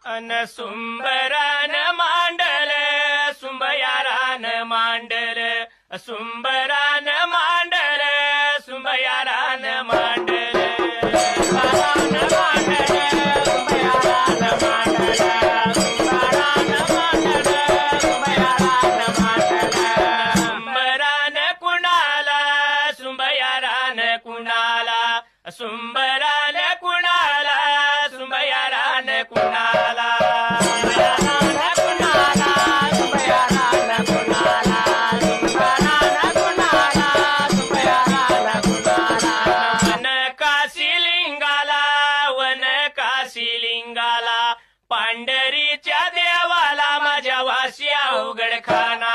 अन सुंबरान मांडल सुंबयारान मांडल सुंबरान मांडल सुंबयारान मांडल सुंबरान मांडल सुंबयारान मांडल सुंबरान मांडल सुंबयारान मांडल सुंबरान कुणाला सुंबयारान कुणाला सुंबरान कुणाला सुंबयारान कुणाला सुंबयारान कुणाला सुंबयारान कुणाला सुंबयारान कुणाला सुंबयारान कुणाला वन काशीलिंगाला वन काशीलिंगाला पांढरीच्या देवाला माझ्या वाशी अवघड खाना